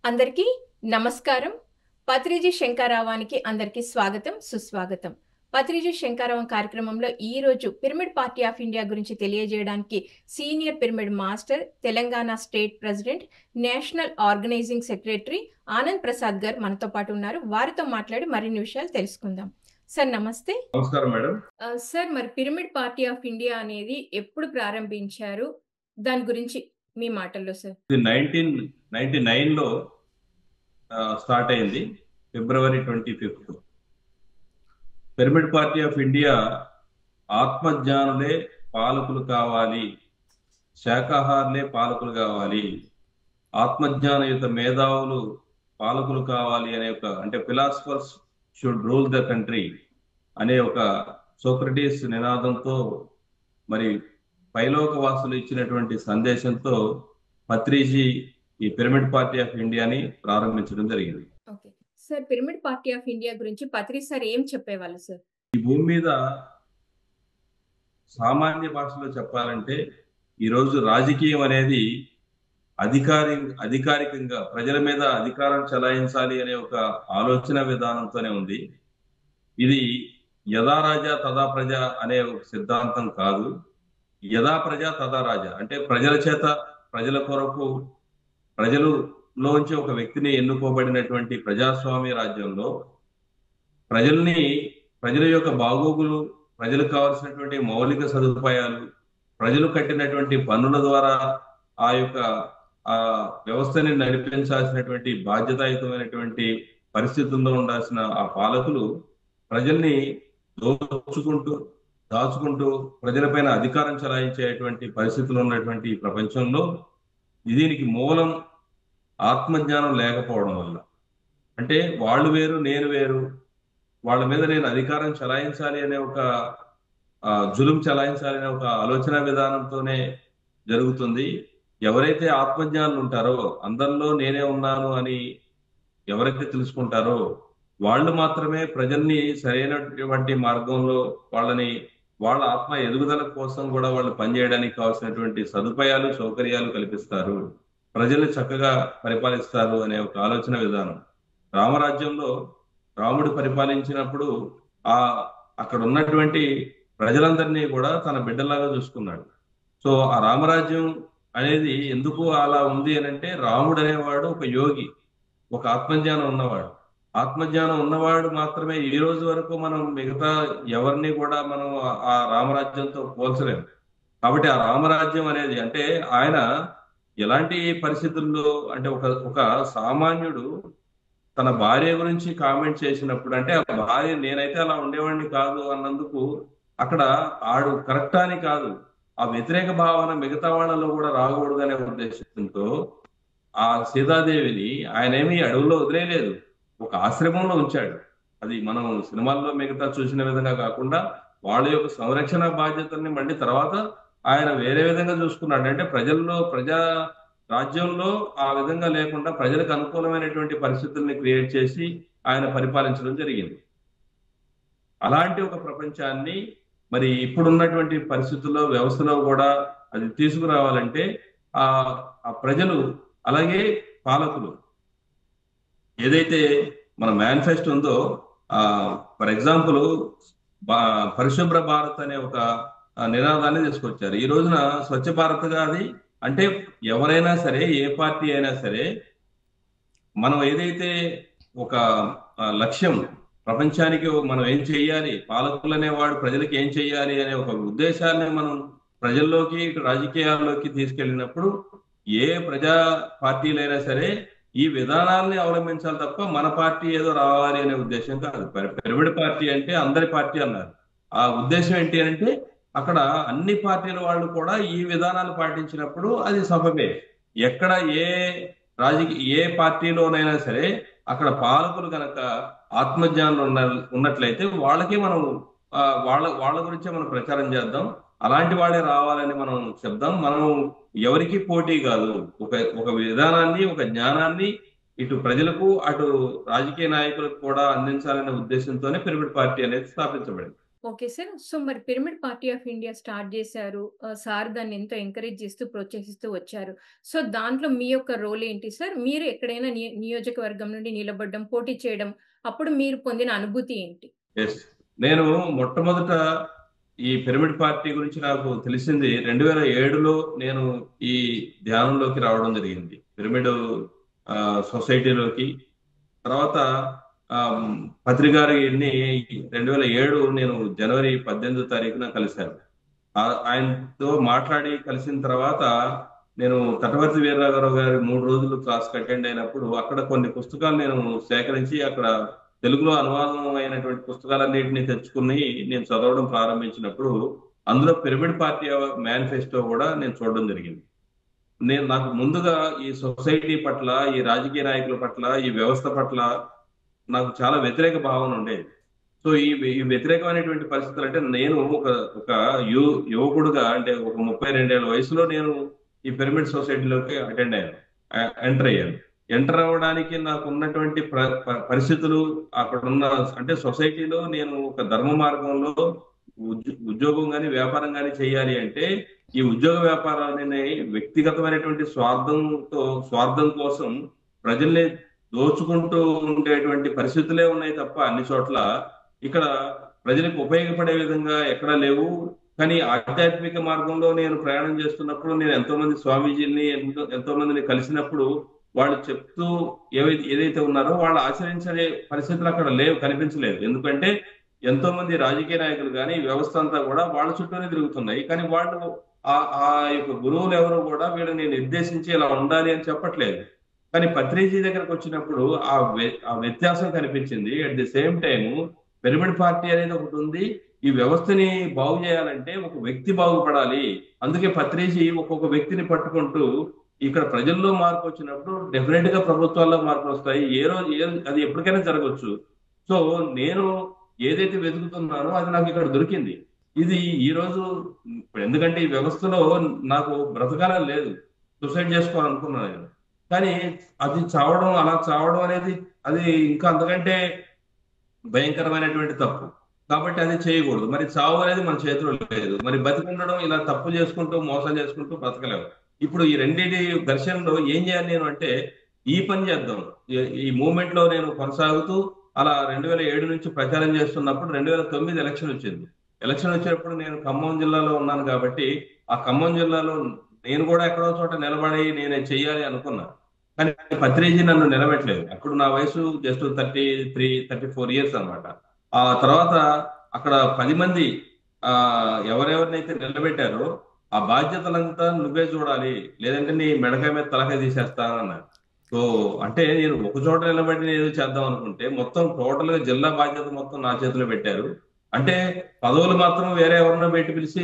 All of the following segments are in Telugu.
అందరికీ నమస్కారం. పత్రిజీ శంకరావానికి అందరికీ స్వాగతం, సుస్వాగతం. పత్రిజీ శంకరావం కార్యక్రమంలో ఈ రోజు పిరమిడ్ పార్టీ ఆఫ్ ఇండియా గురించి తెలియజేయడానికి senior pyramid master, Telangana state president, national organising secretary Anand Prasad garu మనతో పాటు ఉన్నారు. వారితో మాట్లాడి మరిన్ని విషయాలు తెలుసుకుందాం. సార్ నమస్తే. నమస్కారం మేడం. సార్, మరి పిరమిడ్ పార్టీ ఆఫ్ ఇండియా అనేది ఎప్పుడు ప్రారంభించారు? దాని గురించి మీ మాటల్లో సార్. ఇది 1999లో స్టార్ట్ అయింది, ఫిబ్రవరి 25. పిరమిడ్ పార్టీ ఆఫ్ ఇండియా ఆత్మజ్ఞానులే పాలకులు కావాలి, శాకాహారులే పాలకులు కావాలి, ఆత్మజ్ఞానయుత మేధావులు పాలకులు కావాలి అనే అంటే philosophers should rule the country అనే ఒక సోక్రటీస్ నినాదంతో, మరి పైలోకవాసులు ఇచ్చినటువంటి సందేశంతో పత్రిజీ ఈ పిరమిడ్ పార్టీ ఆఫ్ ఇండియాని ప్రారంభించడం జరిగింది. Okay sir, pyramid party of India గురించి పత్రి సార్ ఏం చెప్పేవాళ్ళు సార్? ఈ భూమి మీద సామాన్య భాషలో చెప్పాలంటే ఈరోజు రాజకీయం అనేది అధికారికంగా ప్రజల మీద అధికారం చెలాయించాలి అనే ఒక ఆలోచన విధానంతోనే ఉంది. ఇది యథా రాజా తదా ప్రజ అనే ఒక సిద్ధాంతం కాదు. యథా ప్రజ తదా రాజా అంటే ప్రజల చేత, ప్రజల కొరకు, ప్రజలలోంచి ఒక వ్యక్తిని ఎన్నుకోబడినటువంటి ప్రజాస్వామ్య రాజ్యంలో ప్రజల యొక్క బాగోగులు, ప్రజలకు కావాల్సినటువంటి మౌలిక సదుపాయాలు, ప్రజలు కట్టినటువంటి పన్నుల ద్వారా ఆ వ్యవస్థని నడిపించాల్సినటువంటి బాధ్యతాయుతమైనటువంటి పరిస్థితుల్లో ఉండాల్సిన ఆ పాలకులు ప్రజల్ని దాచుకుంటూ ప్రజలపైన అధికారం చెలాయించేటువంటి పరిస్థితులు ఉన్నటువంటి ఈ ప్రపంచంలో దీనికి మూలం ఆత్మజ్ఞానం లేకపోవడం వల్ల. అంటే వాళ్ళు వేరు, నేను వేరు, వాళ్ళ మీద నేను అధికారం చెలాయించాలి అనే ఒక జులుం చెలాయించాలి అనే ఒక ఆలోచన విధానంతోనే జరుగుతుంది. ఎవరైతే ఆత్మజ్ఞానులు ఉంటారో, అందరిలో నేనే ఉన్నాను అని ఎవరైతే తెలుసుకుంటారో వాళ్ళు మాత్రమే ప్రజల్ని సరైనటువంటి మార్గంలో వాళ్ళ ఆత్మ ఎదుగుదల కోసం కూడా వాళ్ళు పనిచేయడానికి కావాల్సినటువంటి సదుపాయాలు, సౌకర్యాలు కల్పిస్తారు, ప్రజల్ని చక్కగా పరిపాలిస్తారు అనే ఒక ఆలోచన విధానం. రామరాజ్యంలో రాముడు పరిపాలించినప్పుడు అక్కడ ఉన్నటువంటి ప్రజలందరినీ కూడా తన బిడ్డలాగా చూసుకున్నాడు. సో ఆ రామరాజ్యం అనేది ఎందుకు అలా ఉంది అని అంటే, రాముడు అనేవాడు ఒక యోగి, ఒక ఆత్మజ్ఞానం ఉన్నవాడు. ఆత్మజ్ఞానం ఉన్నవాడు మాత్రమే ఈ రోజు వరకు మనం మిగతా ఎవరిని కూడా మనం ఆ రామరాజ్యంతో పోల్చలేము. కాబట్టి ఆ రామరాజ్యం అనేది అంటే ఆయన ఎలాంటి పరిస్థితుల్లో అంటే ఒక సామాన్యుడు తన భార్య గురించి కామెంట్ చేసినప్పుడు, అంటే ఆ భార్య నేనైతే అలా ఉండేవాడిని కాదు అన్నందుకు అక్కడ ఆడు కరెక్ట్ అని కాదు, ఆ వ్యతిరేక భావన మిగతా వాళ్ళలో కూడా రాకూడదు అనే ఉద్దేశంతో ఆ సీతాదేవిని ఆయన ఏమీ అడవుల్లో వదిలేయలేదు, ఒక ఆశ్రమంలో ఉంచాడు. అది మనం సినిమాల్లో మిగతా చూసిన విధంగా కాకుండా వాళ్ళ యొక్క సంరక్షణ బాధ్యతల్ని మళ్ళీ తర్వాత ఆయన వేరే విధంగా చూసుకున్నాడు. అంటే ప్రజా రాజ్యంలో ఆ విధంగా లేకుండా ప్రజలకు అనుకూలమైనటువంటి పరిస్థితుల్ని క్రియేట్ చేసి ఆయన పరిపాలించడం జరిగింది. అలాంటి ఒక ప్రపంచాన్ని మరి ఇప్పుడున్నటువంటి పరిస్థితుల్లో, వ్యవస్థలో కూడా అది తీసుకురావాలంటే ఆ ప్రజలు, అలాగే పాలకులు ఏదైతే మన మేనిఫెస్టో ఉందో, ఫర్ ఎగ్జాంపుల్ పరిశుభ్ర భారత్ అనే ఒక నినాదాన్ని తీసుకొచ్చారు. ఈ రోజున స్వచ్ఛ భారత్ గా అది అంటే ఎవరైనా సరే, ఏ పార్టీ అయినా సరే, మనం ఏదైతే ఒక లక్ష్యం, ప్రపంచానికి మనం ఏం చెయ్యాలి, పాలకులు అనేవాడు ప్రజలకు ఏం చెయ్యాలి అనే ఒక ఉద్దేశాన్ని మనం ప్రజల్లోకి, రాజకీయాల్లోకి తీసుకెళ్ళినప్పుడు ఏ ప్రజా పార్టీలైనా సరే ఈ విధానాల్ని అవలంబించాలి తప్ప మన పార్టీ ఏదో రావాలి అనే ఉద్దేశం కాదు. పిరమిడ్ పార్టీ అంటే అందరి పార్టీ అన్నారు. ఆ ఉద్దేశం ఏంటి అంటే అక్కడ అన్ని పార్టీల వాళ్ళు కూడా ఈ విధానాలు పాటించినప్పుడు అది సబబే. ఎక్కడ ఏ పార్టీలోనైనా సరే అక్కడ పాలకులు కనుక ఆత్మజ్ఞానులు ఉన్నట్లయితే వాళ్ళకి మనం వాళ్ళ గురించే మనం ప్రచారం చేద్దాం, అలాంటి వాళ్ళే రావాలని మనం చెప్దాం. మనం ఎవరికి పోటీ కాదు, ఒక విధానాన్ని, ఒక జ్ఞానాన్ని ఇటు ప్రజలకు, అటు రాజకీయ నాయకులకు కూడా అందించాలనే ఉద్దేశంతోనే పిరమిడ్ పార్టీ అనేది స్థాపించబడింది. Okay sir. సో, మరి pyramid party of India start జేశారు. సార్ దాన్ని ఎంతో ఎంకరేజ్ చేస్తూ, ప్రోత్సహిస్తూ వచ్చారు. సో, దాంట్లో మీ యొక్క రోల్ ఏంటి సార్? మీరు ఎక్కడైనా నియోజకవర్గం నుండి నిలబడడం, పోటీ చేయడం, అప్పుడు మీరు పొందిన అనుభూతి ఏంటి? ఎస్, నేను మొట్టమొదట ఈ పిరమిడ్ పార్టీ గురించి నాకు తెలిసింది 2007లో నేను ఈ ధ్యానంలోకి రావడం జరిగింది, పిరమిడ్ సొసైటీలోకి. తర్వాత ఆ, పత్రి గారిని 2007 నేను జనవరి 18వ తారీఖున కలిశాను. ఆయనతో మాట్లాడి కలిసిన తర్వాత నేను తటవర్తి వీరరాఘవరావు గారి 3 రోజులు క్లాస్కి అటెండ్ అయినప్పుడు అక్కడ కొన్ని పుస్తకాలు నేను సేకరించి అక్కడ తెలుగులో అనువాదం అయినటువంటి పుస్తకాలన్నింటినీ తెచ్చుకుని నేను చదవడం ప్రారంభించినప్పుడు అందులో పిరమిడ్ పార్టీ మేనిఫెస్టో కూడా నేను చూడడం జరిగింది. నాకు ముందుగా ఈ సొసైటీ పట్ల, ఈ రాజకీయ నాయకుల పట్ల, ఈ వ్యవస్థ పట్ల నాకు చాలా వ్యతిరేక భావన ఉండేది. సో ఈ వ్యతిరేకమైనటువంటి పరిస్థితులు అంటే నేను ఒక ఒక యువకుడుగా, అంటే ఒక 32 ఏళ్ల వయసులో నేను ఈ పిరమిడ్ సొసైటీలోకి ఎంటర్ అయ్యాను. ఎంటర్ అవ్వడానికి నాకు ఉన్నటువంటి పరిస్థితులు అక్కడ ఉన్న, అంటే సొసైటీలో నేను ఒక ధర్మ మార్గంలో ఉద్యోగం కానీ వ్యాపారం కానీ చేయాలి అంటే ఈ ఉద్యోగ వ్యాపారాలని వ్యక్తిగతమైనటువంటి స్వార్థం కోసం ప్రజల్ని దోచుకుంటూ ఉండేటువంటి పరిస్థితులే ఉన్నాయి తప్ప అన్ని చోట్ల ఇక్కడ ప్రజలకు ఉపయోగపడే విధంగా ఎక్కడా లేవు. కానీ ఆధ్యాత్మిక మార్గంలో నేను ప్రయాణం చేస్తున్నప్పుడు నేను ఎంతో మంది స్వామీజీని, ఎంతో మందిని కలిసినప్పుడు వాళ్ళు చెప్తూ ఏదైతే ఉన్నారో వాళ్ళు ఆచరించే పరిస్థితులు అక్కడ లేవు, కనిపించలేదు. ఎందుకంటే ఎంతో మంది రాజకీయ నాయకులు కానీ వ్యవస్థ అంతా కూడా వాళ్ళ చుట్టూనే తిరుగుతున్నాయి. కానీ వాళ్ళు ఆ యొక్క గురువులు ఎవరు కూడా వీళ్ళని నిర్దేశించి ఇలా ఉండాలి అని చెప్పట్లేదు. కానీ పత్రిజీ దగ్గరకు వచ్చినప్పుడు ఆ వ్యత్యాసం కనిపించింది. At the same time pyramid party అనేది ఒకటి ఉంది. ఈ వ్యవస్థని బాగు చేయాలంటే ఒక వ్యక్తి బాగుపడాలి. అందుకే పత్రిజీ ఒక్కొక్క వ్యక్తిని పట్టుకుంటూ ఇక్కడ ప్రజల్లో మార్పు వచ్చినప్పుడు డెఫినెట్ గా ప్రభుత్వాల్లో మార్పులు వస్తాయి. అది ఎప్పటికైనా జరగవచ్చు. సో నేను ఏదైతే వెతుకుతున్నానో అది నాకు ఇక్కడ దొరికింది. ఇది ఈ రోజు ఎందుకంటే ఈ వ్యవస్థలో నాకు బ్రతకాలని లేదు, సూసైడ్ చేసుకోవాలనుకున్నాను నేను. కానీ అది అలా చావడం అనేది అది ఇంకా అంతకంటే భయంకరమైనటువంటి తప్పు. కాబట్టి అది చేయకూడదు. మరి చావు అనేది మన చేతిలో లేదు. మరి బతికుండడం ఇలా తప్పు చేసుకుంటూ మోసం చేసుకుంటూ బ్రతకలేము. ఇప్పుడు ఈ రెండింటి ఘర్షణలో ఏం చేయాలి నేను అంటే ఈ పని చేద్దాం. ఈ మూవ్మెంట్ లో నేను కొనసాగుతూ అలా 2007 నుంచి ప్రచారం చేస్తున్నప్పుడు 2009 ఎలక్షన్ వచ్చింది. ఎలక్షన్ వచ్చినప్పుడు నేను ఖమ్మం జిల్లాలో ఉన్నాను కాబట్టి ఆ ఖమ్మం జిల్లాలో నేను కూడా ఎక్కడో చోట నిలబడి నేను చెయ్యాలి అనుకున్నా. కానీ పత్రిజీ నన్ను నిలబెట్టలేదు. అప్పుడు నా వయసు జస్ట్ 34 ఇయర్స్ అనమాట. ఆ తర్వాత అక్కడ 10 మంది ఎవరెవరినైతే నిలబెట్టారో ఆ బాధ్యతలంతా నువ్వే చూడాలి, లేదంటే నీ మెడకాయ మీద తలకాయ తీసేస్తానన్నారు. సో అంటే నేను ఒక చోట నిలబడి ఏదో చేద్దాం అనుకుంటే మొత్తం టోటల్ గా జిల్లా బాధ్యత మొత్తం నా చేతిలో పెట్టారు. అంటే పదవులు మాత్రం వేరే ఎవరినో పెట్టి పిలిచి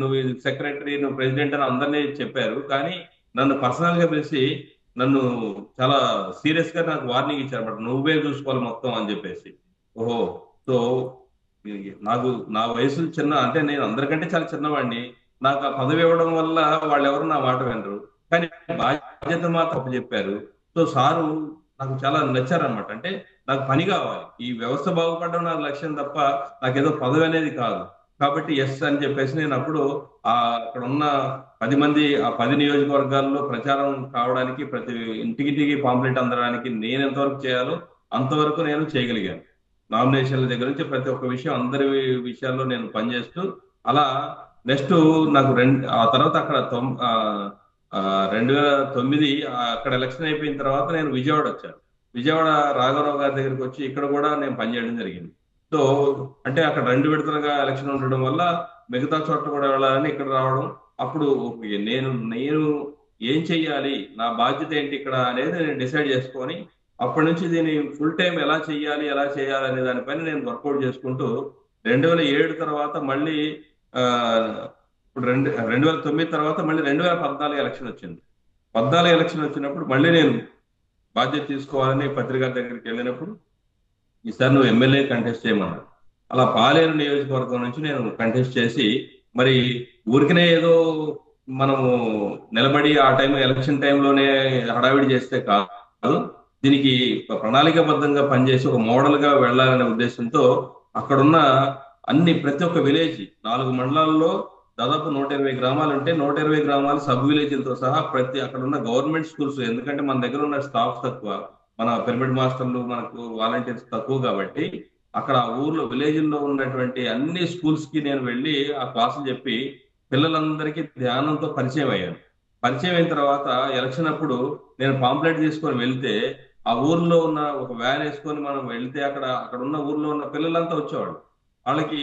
నువ్వు సెక్రటరీ, నువ్వు ప్రెసిడెంట్ అని అందరినీ చెప్పారు. కానీ నన్ను పర్సనల్ గా పిలిచి నన్ను చాలా సీరియస్ గా నాకు వార్నింగ్ ఇచ్చారన్నమాట, నువ్వే చూసుకోవాలి మొత్తం అని చెప్పేసి. ఓహో, సో నా వయసు చిన్న, అంటే నేను అందరికంటే చాలా చిన్నవాడిని. నాకు ఆ పదవి ఇవ్వడం వల్ల వాళ్ళు ఎవరు నా మాట వినరు, కానీ బాధ్యత మాత్రం చెప్పారు. సో సారు నాకు చాలా నచ్చారనమాట. అంటే నాకు పని కావాలి, ఈ వ్యవస్థ బాగుపడడం నాకు లక్ష్యం తప్ప నాకేదో పదవి అనేది కాదు. కాబట్టి ఎస్ అని చెప్పేసి నేను అప్పుడు అక్కడ ఉన్న 10 మంది, ఆ 10 నియోజకవర్గాల్లో ప్రచారం కావడానికి, ప్రతి ఇంటికి పాంప్లెట్ అందడానికి నేను ఎంతవరకు చేయాలో అంతవరకు నేను చేయగలిగాను. నామినేషన్ల దగ్గర నుంచి ప్రతి ఒక్క విషయం, అందరి విషయాల్లో నేను పనిచేస్తూ అలా నెక్స్ట్ నాకు ఆ తర్వాత అక్కడ 2009 అక్కడ ఎలక్షన్ అయిపోయిన తర్వాత నేను విజయవాడ వచ్చాను. విజయవాడ రాఘవరావు గారి దగ్గరికి వచ్చి ఇక్కడ కూడా నేను పనిచేయడం జరిగింది. సో అంటే అక్కడ 2 విడతలుగా ఎలక్షన్ ఉండడం వల్ల మిగతా చోట్ల కూడా వెళ్ళాలని ఇక్కడ రావడం. అప్పుడు నేను ఏం చెయ్యాలి, నా బాధ్యత ఏంటి ఇక్కడ అనేది నేను డిసైడ్ చేసుకొని అప్పటి నుంచి దీన్ని ఫుల్ టైం ఎలా చేయాలి అనే దానిపైన నేను వర్కౌట్ చేసుకుంటూ 2007 తర్వాత మళ్ళీ ఇప్పుడు 2009 తర్వాత మళ్ళీ 2014 ఎలక్షన్ వచ్చింది. 14 ఎలక్షన్ వచ్చినప్పుడు మళ్ళీ నేను బాధ్యత తీసుకోవాలని పత్రిక దగ్గరికి వెళ్ళినప్పుడు ఈసారి నువ్వు ఎమ్మెల్యే కంటెస్ట్ చేయమన్నారు. అలా పాలేరు నియోజకవర్గం నుంచి నేను కంటెస్ట్ చేసి, మరి ఊరికనే ఏదో మనము నిలబడి ఆ ఎలక్షన్ టైంలోనే హడావిడి చేస్తే కాదు, దీనికి ప్రణాళికాబద్ధంగా పనిచేసి ఒక మోడల్ గా వెళ్ళాలనే ఉద్దేశంతో అక్కడున్న ప్రతి ఒక్క విలేజ్ 4 మండలాల్లో దాదాపు 120 గ్రామాలు ఉంటే 120 గ్రామాలు సబ్ విలేజ్లతో సహా అక్కడ ఉన్న గవర్నమెంట్ స్కూల్స్, ఎందుకంటే మన దగ్గర ఉన్న స్టాఫ్ తక్కువ, మన పిరమిడ్ మాస్టర్లు మనకు వాలంటీర్స్ తక్కువ కాబట్టి అక్కడ ఆ ఊర్లో విలేజ్లో ఉన్నటువంటి అన్ని స్కూల్స్ కి నేను వెళ్ళి ఆ క్లాసులు చెప్పి పిల్లలందరికీ ధ్యానంతో పరిచయం అయ్యాను. పరిచయం అయిన తర్వాత ఎలక్షన్ అప్పుడు నేను పాంప్లెట్ తీసుకొని వెళ్తే ఆ ఊర్లో ఉన్న ఒక వ్యాన్ వేసుకొని మనం వెళ్తే అక్కడ అక్కడ ఉన్న ఊర్లో ఉన్న పిల్లలంతా వచ్చేవాళ్ళు. వాళ్ళకి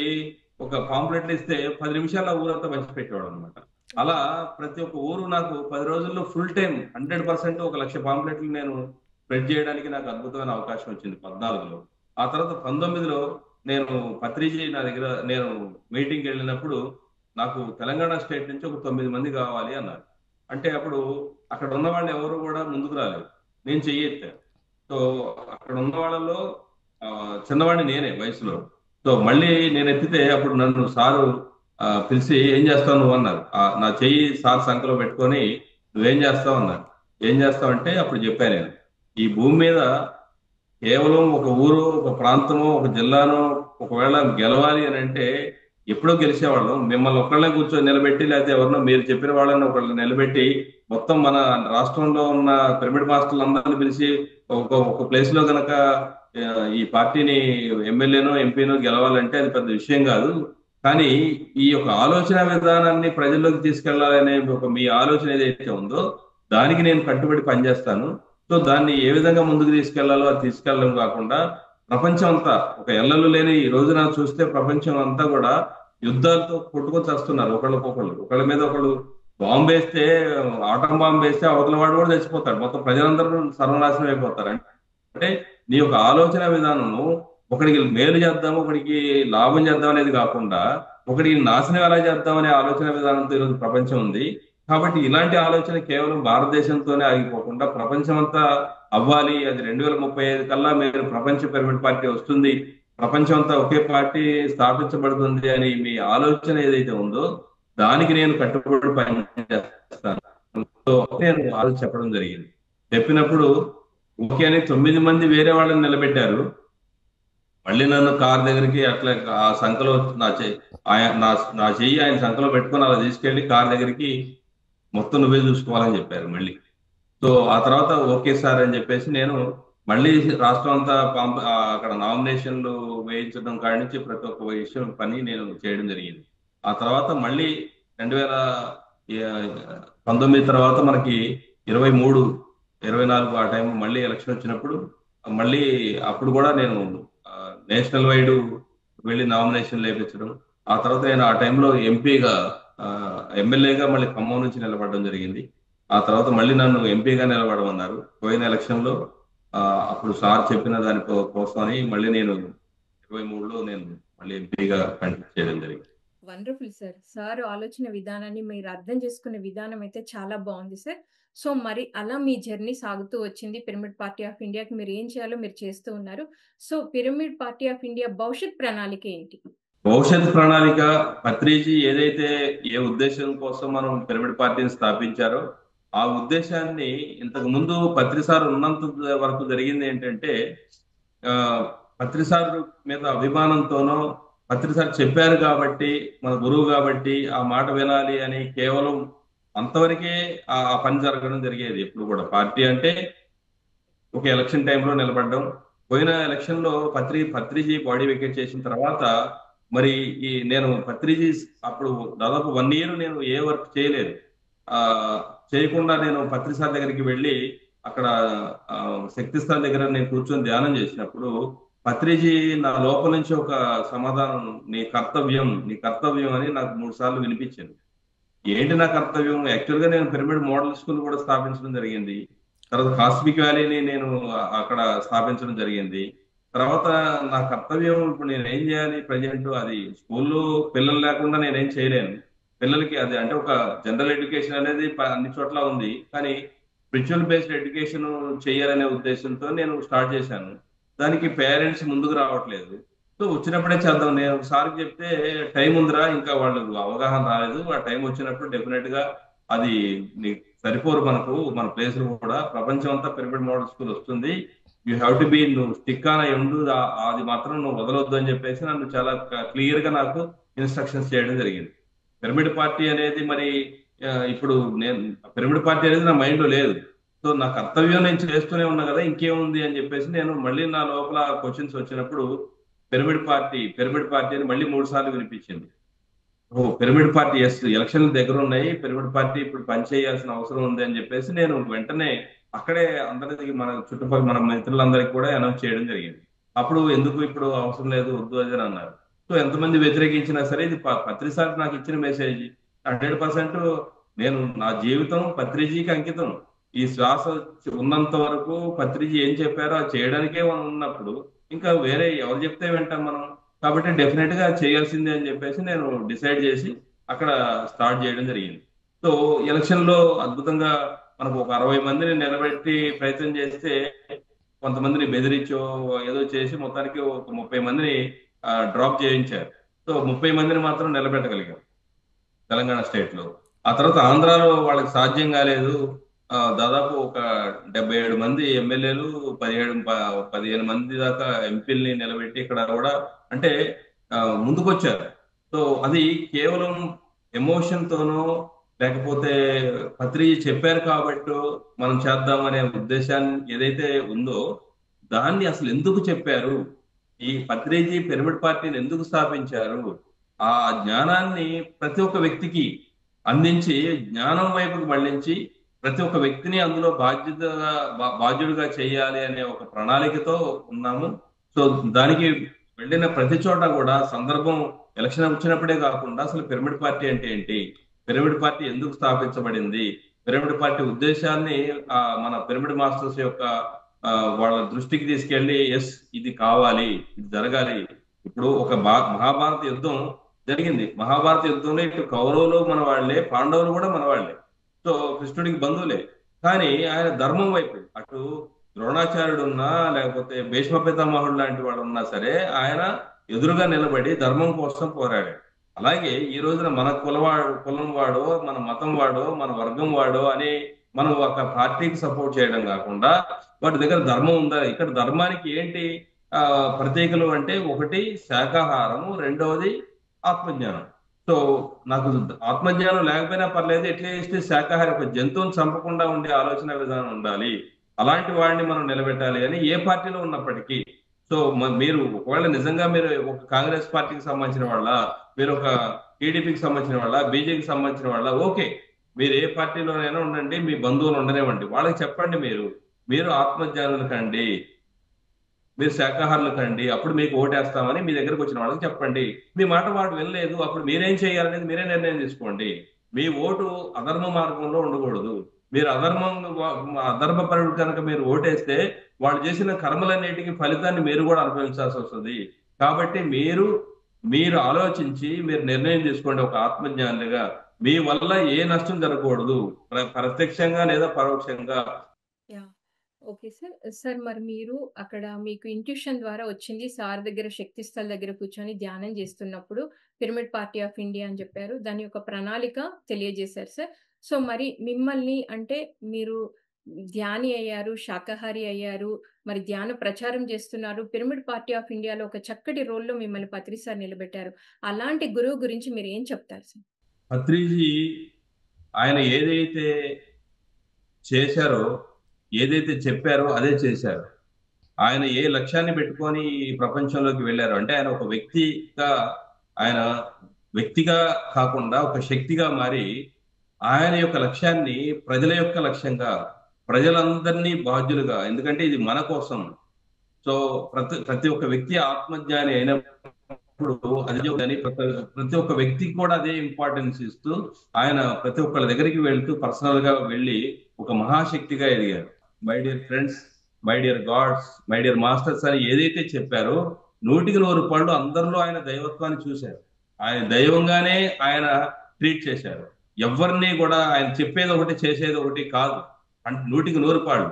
ఒక పాంప్లెట్లు ఇస్తే 10 నిమిషాల్లో ఊరంతా పంచిపెట్టేవాడు అనమాట. అలా ప్రతి ఒక్క ఊరు నాకు 10 రోజుల్లో ఫుల్ టైం 100% 1,00,000 పాంప్లెట్లు నేను స్ప్రెడ్ చేయడానికి నాకు అద్భుతమైన అవకాశం వచ్చింది 14లో. ఆ తర్వాత 19లో నేను పత్రిజీ నా దగ్గర నేను మీటింగ్కి వెళ్ళినప్పుడు నాకు తెలంగాణ స్టేట్ నుంచి ఒక 9 మంది కావాలి అన్నారు. అంటే అప్పుడు అక్కడ ఉన్న వాళ్ళు ఎవరు కూడా ముందుకు రాలేదు. నేను చెయ్యెత్తాను. సో అక్కడ ఉన్న వాళ్ళలో చిన్నవాడిని నేనే వయసులో. సో మళ్ళీ నేను ఎత్తితే అప్పుడు నన్ను సారు పిలిచి ఏం చేస్తావు నువ్వు అన్నారు. నా చెయ్యి సార్ సంఖలో పెట్టుకొని నువ్వేం చేస్తావు అన్నారు. ఏం చేస్తావు అంటే అప్పుడు చెప్పాను నేను, ఈ భూమి మీద కేవలం ఒక ఊరు, ఒక ప్రాంతమో, ఒక జిల్లానో ఒకవేళ గెలవాలి అని అంటే ఎప్పుడో గెలిచేవాళ్ళం. మిమ్మల్ని ఒక్కళ్ళే కూర్చొని నిలబెట్టి, లేకపోతే ఎవరినో మీరు చెప్పిన వాళ్ళని ఒకళ్ళు నిలబెట్టి మొత్తం మన రాష్ట్రంలో ఉన్న పిరమిడ్ మాస్టర్లు అందరినీ పిలిచి ఒక ప్లేస్ లో గనక ఈ పార్టీని ఎమ్మెల్యేనో ఎంపీనో గెలవాలంటే అది పెద్ద విషయం కాదు. కానీ ఈ యొక్క ఆలోచన విధానాన్ని ప్రజల్లోకి తీసుకెళ్లాలనే ఒక మీ ఆలోచన ఏదైతే ఉందో దానికి నేను కట్టుబడి పనిచేస్తాను. సో దాన్ని ఏ విధంగా ముందుకు తీసుకెళ్లాలో అది తీసుకెళ్ళడం కాకుండా ప్రపంచం అంతా ఒక ఎల్లలు లేని ఈ రోజున చూస్తే ప్రపంచం అంతా కూడా యుద్ధాలతో కొట్టుకొని చేస్తున్నారు. ఒకళ్ళ మీద ఒకళ్ళు బాంబు వేస్తే, ఆటం బాంబు వేస్తే అవతల వాడు కూడా చచ్చిపోతాడు, మొత్తం ప్రజలందరూ సర్వనాశనం అయిపోతారు. అంటే నీ యొక్క ఆలోచన విధానము ఒకడికి మేలు చేద్దాము, ఒకడికి లాభం చేద్దాం అనేది కాకుండా ఒకడికి నాశనం ఎలా చేద్దాం అనే ఆలోచన విధానంతో ఈరోజు ప్రపంచం ఉంది. కాబట్టి ఇలాంటి ఆలోచన కేవలం భారతదేశంతోనే ఆగిపోకుండా ప్రపంచం అంతా అవ్వాలి. అది 2035 కల్లా మీరు ప్రపంచ పిరమిడ్ పార్టీ వస్తుంది, ప్రపంచం అంతా ఒకే పార్టీ స్థాపించబడుతుంది అని మీ ఆలోచన ఏదైతే ఉందో దానికి నేను కట్టుబడి పనిచేస్తాను. సో నేను ఆలోచన చెప్పడం జరిగింది. చెప్పినప్పుడు ఓకే అని 9 మంది వేరే వాళ్ళని నిలబెట్టారు. మళ్ళీ నన్ను కార్ దగ్గరికి అట్లా ఆ సంఖలో నా చెయ్యి ఆయన సంఖలో పెట్టుకొని అలా తీసుకెళ్లి కార్ దగ్గరికి మొత్తం నువ్వే చూసుకోవాలని చెప్పారు మళ్ళీ. సో ఆ తర్వాత ఓకే సార్ అని చెప్పేసి నేను మళ్ళీ రాష్ట్రం అంతా అక్కడ నామినేషన్లు వేయించడం కాడి నుంచి ప్రతి ఒక్క విషయం పని నేను చేయడం జరిగింది. ఆ తర్వాత మళ్ళీ 2019 తర్వాత మనకి 23, 24 ఆ టైం మళ్ళీ ఎలక్షన్ వచ్చినప్పుడు మళ్ళీ అప్పుడు కూడా నేను నేషనల్ వైడ్ వెళ్ళి నామినేషన్ లేపించడం. ఆ తర్వాత నేను ఆ టైంలో ఎంపీగా ఎమ్మెల్యేగా మళ్ళీ ఖమ్మం నుంచి నిలబడడం జరిగింది. ఆ తర్వాత మళ్ళీ నన్ను ఎంపీగా నిలబడమన్నారు పోయిన ఎలక్షన్ లో. అప్పుడు సార్ చెప్పిన దాని కోసం అని మళ్ళీ నేను 23లో నేను మళ్ళీ ఎంపీగా కంటెస్ట్ చేయడం జరిగింది. Wonderful sir. సార్ ఆలోచన విధానాన్ని మీరు అర్థం చేసుకునే విధానం అయితే చాలా బాగుంది సార్. సో మరి అలా మీ జర్నీ సాగుతూ వచ్చింది. పిరమిడ్ పార్టీ ఆఫ్ ఇండియాకి మీరు ఏం చేయాలో మీరు చేస్తూ ఉన్నారు. So pyramid party of India భవిష్యత్ ప్రణాళిక ఏంటి? భవిష్యత్ ప్రణాళిక పత్రిజీ ఏదైతే ఏ ఉద్దేశం కోసం మనం పిరమిడ్ పార్టీని స్థాపించారో ఆ ఉద్దేశాన్ని ఇంతకు ముందు పత్రిసార్ ఉన్నంత వరకు జరిగింది ఏంటంటే పత్రిసార్ మీద అభిమానంతోనో పత్రిసార్ చెప్పారు కాబట్టి మన గురువు కాబట్టి ఆ మాట వినాలి అని కేవలం అంతవరకే ఆ పని జరగడం జరిగేది. ఎప్పుడు కూడా పార్టీ అంటే ఒక ఎలక్షన్ టైంలో నిలబడడం. పోయిన ఎలక్షన్ లో పత్రిజీ బాడీ వెకేట్ చేసిన తర్వాత మరి నేను పత్రిజీ అప్పుడు దాదాపు 1 year నేను ఏ వర్క్ చేయలేదు. చేయకుండా నేను పత్రిసార్ దగ్గరికి వెళ్ళి అక్కడ శక్తిస్థాన్ దగ్గర నేను కూర్చొని ధ్యానం చేసినప్పుడు పత్రిజీ నా లోపల నుంచి ఒక సమాధానం, నీ కర్తవ్యం అని నాకు 3 సార్లు వినిపించింది. ఏంటి నా కర్తవ్యం? యాక్చువల్ గా నేను పిరమిడ్ మోడల్ స్కూల్ కూడా స్థాపించడం జరిగింది. తర్వాత కాస్మిక్ వ్యాలీని నేను అక్కడ స్థాపించడం జరిగింది. తర్వాత నా కర్తవ్యం ఇప్పుడు నేను ఏం చేయాలి ప్రజెంట్? అది స్కూల్లో పిల్లలు లేకుండా నేనేం చేయలేను. పిల్లలకి అది అంటే ఒక జనరల్ ఎడ్యుకేషన్ అనేది అన్ని చోట్ల ఉంది, కానీ స్పిరిచువల్ బేస్డ్ ఎడ్యుకేషన్ చేయాలనే ఉద్దేశంతో నేను స్టార్ట్ చేశాను. దానికి పేరెంట్స్ ముందుకు రావట్లేదు. సో వచ్చినప్పుడే చేద్దాం. నేను ఒకసారి చెప్తే టైం ఉందిరా, ఇంకా వాళ్ళు అవగాహన రాలేదు, ఆ టైం వచ్చినప్పుడు డెఫినెట్ గా అది సరిపోరు, మన ప్లేస్ కూడా ప్రపంచం అంతా పిరమిడ్ మోడల్ స్కూల్ వస్తుంది, యూ హ్యావ్ టు బి, నువ్వు స్టిక్ ఆన్ అయి ఉండు, అది మాత్రం నువ్వు వదలొద్దు అని చెప్పేసి నన్ను చాలా క్లియర్ గా నాకు ఇన్స్ట్రక్షన్స్ చేయడం జరిగింది. పిరమిడ్ పార్టీ అనేది మరి ఇప్పుడు నేను పిరమిడ్ పార్టీ అనేది నా మైండ్ లో లేదు. సో నా కర్తవ్యం నేను చేస్తూనే ఉన్నా కదా, ఇంకేముంది అని చెప్పేసి నేను మళ్ళీ నా లోపల క్వశ్చన్స్ వచ్చినప్పుడు పిరమిడ్ పార్టీ అని మళ్ళీ 3 సార్లు వినిపించింది. ఓ పిరమిడ్ పార్టీ, ఎస్, ఎలక్షన్లు దగ్గర ఉన్నాయి, పిరమిడ్ పార్టీ ఇప్పుడు పనిచేయాల్సిన అవసరం ఉంది అని చెప్పేసి నేను వెంటనే అక్కడే అందరికి, మన చుట్టుపక్కల మన మిత్రులందరికీ కూడా అనౌన్స్ చేయడం జరిగింది. అప్పుడు ఎందుకు ఇప్పుడు అవసరం లేదు, వద్దు అది అని అన్నారు. సో ఎంతమంది వ్యతిరేకించినా సరే ఇది పత్రిసారి నాకు ఇచ్చిన మెసేజ్ 100%. నేను నా జీవితం పత్రిజీకి అంకితం. ఈ శ్వాస ఉన్నంత వరకు పత్రిజీ ఏం చెప్పారో అది చేయడానికే ఉన్నప్పుడు ఇంకా వేరే ఎవరు చెప్తే వింటాం మనం. కాబట్టి డెఫినెట్ గా చేయాల్సిందే అని చెప్పేసి నేను డిసైడ్ చేసి అక్కడ స్టార్ట్ చేయడం జరిగింది. సో ఎలక్షన్ లో అద్భుతంగా మనకు ఒక 60 మందిని నిలబెట్టి ప్రయత్నం చేస్తే కొంతమందిని బెదిరించో ఏదో చేసి మొత్తానికి ఒక 30 మందిని డ్రాప్ చేయించారు. సో 30 మందిని మాత్రం నిలబెట్టగలిగాం తెలంగాణ స్టేట్ లో. ఆ తర్వాత ఆంధ్రాలో వాళ్ళకి సాధ్యం కాలేదు. దాదాపు ఒక 77 మంది ఎమ్మెల్యేలు, 15 మంది దాకా ఎంపీల్ని నిలబెట్టి ఇక్కడ కూడా అంటే ముందుకొచ్చారు. సో అది కేవలం ఎమోషన్ తోనో లేకపోతే పత్రిక చెప్పారు కాబట్టి మనం చేద్దామనే ఉద్దేశాన్ని ఏదైతే ఉందో దాన్ని అసలు ఎందుకు చెప్పారు, ఈ పత్రిజీ పిరమిడ్ పార్టీని ఎందుకు స్థాపించారు, ఆ జ్ఞానాన్ని ప్రతి ఒక్క వ్యక్తికి అందించి జ్ఞానం వైపుకు మళ్ళించి ప్రతి ఒక్క వ్యక్తిని అందులో బాధ్యుడిగా చేయాలి అనే ఒక ప్రణాళికతో ఉన్నాము. సో దానికి వెళ్ళిన ప్రతి చోట కూడా సందర్భం ఎలక్షన్ వచ్చినప్పుడే కాకుండా అసలు పిరమిడ్ పార్టీ అంటే ఏంటి, పిరమిడ్ పార్టీ ఎందుకు స్థాపించబడింది, పిరమిడ్ పార్టీ ఉద్దేశాన్ని మన పిరమిడ్ మాస్టర్స్ యొక్క వాళ్ళ దృష్టికి తీసుకెళ్లి ఎస్ ఇది కావాలి, ఇది జరగాలి. ఇప్పుడు ఒక మహాభారత యుద్ధం జరిగింది. మహాభారత యుద్ధంలో ఇటు కౌరవులు మన వాళ్లే, పాండవులు కూడా మన వాళ్లే. సో కృష్ణుడికి బంధువులే. కానీ ఆయన ధర్మం వైపు, అటు ద్రోణాచార్యుడు ఉన్నా లేకపోతే భీష్మ పితామహుడు లాంటి వాడు ఉన్నా సరే ఆయన ఎదురుగా నిలబడి ధర్మం కోసం పోరాడాడు. అలాగే ఈ రోజున మన కులం వాడో, మన మతం వాడో, మన వర్గం వాడో అని మనం ఒక పార్టీకి సపోర్ట్ చేయడం కాకుండా వాటి దగ్గర ధర్మం ఉందా, ఇక్కడ ధర్మానికి ఏంటి ప్రతీకలు అంటే ఒకటి శాకాహారము, రెండవది ఆత్మజ్ఞానం. సో నాకు ఆత్మజ్ఞానం లేకపోయినా పర్లేదు, అట్లీస్ట్ శాకాహారి ఒక జంతువుని చంపకుండా ఉండే ఆలోచన విధానం ఉండాలి. అలాంటి వాడిని మనం నిలబెట్టాలి అని ఏ పార్టీలో ఉన్నప్పటికీ. సో మీరు ఒకవేళ నిజంగా మీరు ఒక కాంగ్రెస్ పార్టీకి సంబంధించిన వాళ్ళ, మీరు ఒక టీడీపీకి సంబంధించిన వాళ్ళ, బీజేపీకి సంబంధించిన వాళ్ళ, ఓకే, మీరు ఏ పార్టీలోనైనా ఉండండి, మీ బంధువులు ఉండనివ్వండి, వాళ్ళకి చెప్పండి మీరు ఆత్మజ్ఞానులు కండి, మీరు శాకాహారులు కండి, అప్పుడు మీకు ఓటేస్తామని మీ దగ్గరకు వచ్చిన వాళ్ళకి చెప్పండి. మీ మాట వాడు వెళ్ళలేదు, అప్పుడు మీరేం చేయాలనేది మీరే నిర్ణయం తీసుకోండి. మీ ఓటు అధర్మ మార్గంలో ఉండకూడదు. మీరు అధర్మపరుడు కనుక మీరు ఓటేస్తే వాళ్ళు చేసిన కర్మలన్నిటికీ ఫలితాన్ని మీరు కూడా అనుభవించాల్సి వస్తుంది. కాబట్టి మీరు ఆలోచించి మీరు నిర్ణయం తీసుకోండి ఒక ఆత్మజ్ఞానిగా, మీ వల్ల ఏ నష్టం జరగకూడదు, ప్రత్యక్షంగా లేదా పరోక్షంగా. Okay sir. సార్ మరి మీరు అక్కడ మీకు ఇంట్యూషన్ ద్వారా వచ్చింది, సార్ దగ్గర శక్తి స్థల్ దగ్గర కూర్చొని ధ్యానం చేస్తున్నప్పుడు పిరమిడ్ పార్టీ ఆఫ్ ఇండియా అని చెప్పారు. దాని యొక్క ప్రణాళిక తెలియజేశారు సార్. సో మరి మిమ్మల్ని అంటే మీరు ధ్యాని అయ్యారు, శాకాహారి అయ్యారు, మరి ధ్యాన ప్రచారం చేస్తున్నారు. పిరమిడ్ పార్టీ ఆఫ్ ఇండియాలో ఒక చక్కటి రోల్‌లో మిమ్మల్ని పత్రి సార్ నిలబెట్టారు. అలాంటి గురువు గురించి మీరు ఏం చెప్తారు సార్? పత్రిజీ ఆయన ఏదైతే చేశారో, ఏదైతే చెప్పారో అదే చేశారు. ఆయన ఏ లక్ష్యాన్ని పెట్టుకొని ఈ ప్రపంచంలోకి వెళ్ళారు అంటే ఆయన ఒక వ్యక్తిగా కాకుండా ఒక శక్తిగా మారి ఆయన యొక్క లక్ష్యాన్ని ప్రజల యొక్క లక్ష్యంగా, ప్రజలందరినీ బాధ్యులుగా, ఎందుకంటే ఇది మన కోసం. సో ప్రతి ఒక్క వ్యక్తి ఆత్మజ్ఞాని అయినప్పుడు అది ప్రతి ఒక్క వ్యక్తికి కూడా అదే ఇంపార్టెన్స్ ఇస్తూ ఆయన ప్రతి ఒక్కళ్ళ దగ్గరికి వెళ్తూ పర్సనల్ గా వెళ్ళి ఒక మహాశక్తిగా ఎదిగారు. My dear friends, my dear God's, my dear masters అని ఏదైతే చెప్పారో 100కి 100 అందరిలో ఆయన దైవత్వాన్ని చూశారు. ఆయన దైవంగానే ఆయన ట్రీట్ చేశారు. ఎవరిని కూడా ఆయన చెప్పేది ఒకటి చేసేది ఒకటి కాదు, అంటే 100కి 100.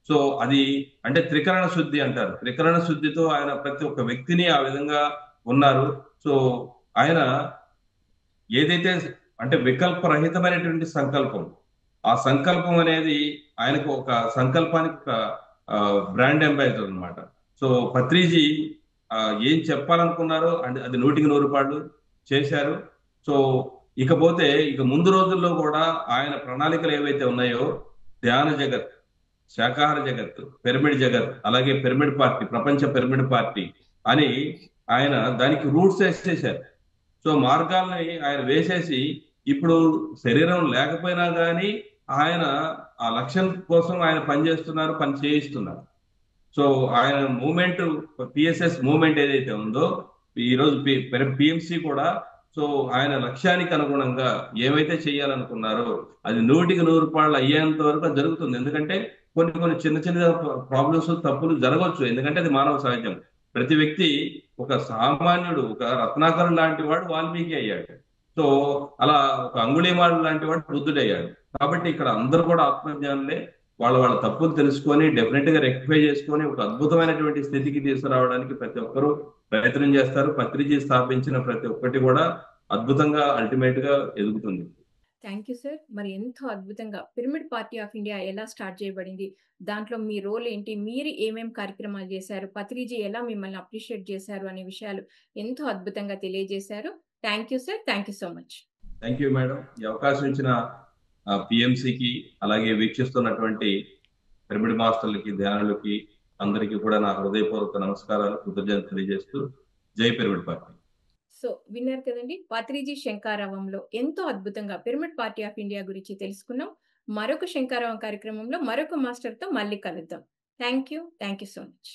సో అది అంటే త్రికరణ శుద్ధి అంటారు. త్రికరణ శుద్ధితో ఆయన ప్రతి ఒక్క వ్యక్తిని ఆ విధంగా ఉన్నారు. సో ఆయన ఏదైతే అంటే వికల్పరహితమైనటువంటి సంకల్పం, ఆ సంకల్పం అనేది ఆయనకు ఒక సంకల్పానికి బ్రాండ్ అంబాసిడర్ అన్నమాట. సో పత్రిజీ ఆ, ఏం చెప్పాలనుకున్నారో అంటే అది 100% చేశారు. సో ఇకపోతే ఇక ముందు రోజుల్లో కూడా ఆయన ప్రణాళికలు ఏవైతే ఉన్నాయో ధ్యాన జగత్, శాకాహార జగత్, పిరమిడ్ జగత్, అలాగే పిరమిడ్ పార్టీ, ప్రపంచ పిరమిడ్ పార్టీ అని ఆయన దానికి రూట్స్ వేసేసారు. సో మార్గాల్ని ఆయన వేసేసి ఇప్పుడు శరీరం లేకపోయినా కానీ ఆయన ఆ లక్ష్యం కోసం ఆయన పనిచేస్తున్నారు, పని చేయిస్తున్నారు. సో ఆయన మూమెంట్, పిఎస్ఎస్ మూమెంట్ ఏదైతే ఉందో ఈ రోజు పిఎంసి కూడా సో ఆయన లక్ష్యానికి అనుగుణంగా ఏవైతే చేయాలనుకున్నారో అది 100% అయ్యేంత వరకు అది జరుగుతుంది. ఎందుకంటే కొన్ని కొన్ని చిన్న చిన్న ప్రాబ్లమ్స్, తప్పులు జరగవచ్చు. ఎందుకంటే అది మానవ సహజం. ప్రతి వ్యక్తి, ఒక సామాన్యుడు, ఒక రత్నాకరుడు లాంటి వాడు వాల్మీకి అయ్యాడు. సో అలా ఒక అంగుళీమాలు లాంటి వాడు బుద్ధుడయ్యాడు. కాబట్టి ఇక్కడ అందరూ కూడా ఆత్మజ్ఞానులే. వాళ్ళ వాళ్ళ తప్పులు తెలుసుకొని డెఫినెట్ గా రెక్టిఫై చేసుకొని ఒక అద్భుతమైనటువంటి స్థితికి తీసుకురావడానికి ప్రతి ఒక్కరూ ప్రయత్నం చేస్తారు. పత్రిజీ స్థాపించిన ప్రతి ఒక్కటి కూడా అద్భుతంగా అల్టిమేట్ గా ఎదుగుతుంది. Thank you sir. మరి ఎంతో అద్భుతంగా పిరమిడ్ పార్టీ ఆఫ్ ఇండియా ఎలా స్టార్ట్ చేయబడింది, దాంట్లో మీ రోల్ ఏంటి, మీరు ఏమేం కార్యక్రమాలు చేశారు, పత్రిజీ ఎలా మిమ్మల్ని అప్రిషియేట్ చేశారు అనే విషయాలు ఎంతో అద్భుతంగా తెలియజేశారు. Thank you sir. Thank you so much. Thank you madam. ఈ అవకాశం ఇచ్చిన పిఎంసికి, అలాగే వీక్షిస్తున్నటువంటి పిరమిడ్ మాస్టర్లకి, ధ్యానులకి అందరికీ కూడా నా హృదయపూర్వక నమస్కారాలు, కృతజ్ఞతలు తెలియజేస్తూ జై పిరమిడ్ పార్టీ. సో విన్నారు కదండి, పత్రిజీ శంకారావంలో ఎంతో అద్భుతంగా పిరమిడ్ పార్టీ ఆఫ్ ఇండియా గురించి తెలుసుకున్నాం. మరొక శంకారావం కార్యక్రమంలో మరొక మాస్టర్తో మళ్ళీ కలుద్దాం. Thank you so much.